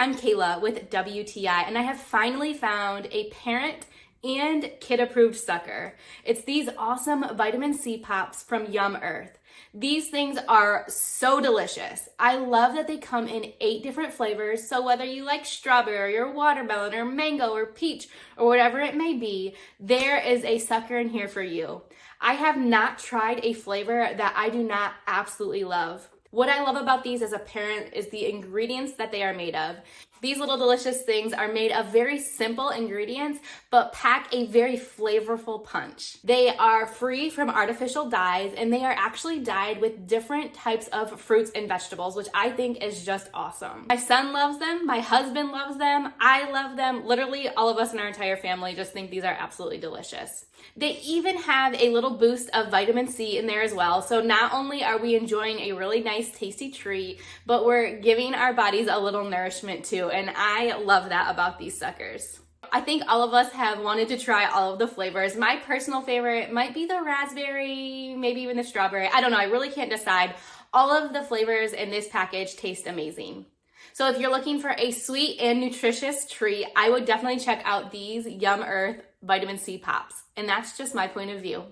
I'm Kayla with WTI, and I have finally found a parent and kid-approved sucker. It's these awesome vitamin C pops from YumEarth. These things are so delicious. I love that they come in 8 different flavors, so whether you like strawberry or watermelon or mango or peach or whatever it may be, there is a sucker in here for you. I have not tried a flavor that I do not absolutely love. What I love about these as a parent is the ingredients that they are made of. These little delicious things are made of very simple ingredients, but pack a very flavorful punch. They are free from artificial dyes, and they are actually dyed with different types of fruits and vegetables, which I think is just awesome. My son loves them, my husband loves them, I love them. Literally all of us in our entire family just think these are absolutely delicious. They even have a little boost of vitamin C in there as well. So not only are we enjoying a really nice tasty treat, but we're giving our bodies a little nourishment too. And I love that about these suckers. I think all of us have wanted to try all of the flavors. My personal favorite might be the raspberry, maybe even the strawberry. I don't know, I really can't decide. All of the flavors in this package taste amazing. So if you're looking for a sweet and nutritious treat, I would definitely check out these YumEarth vitamin C pops. And that's just my point of view.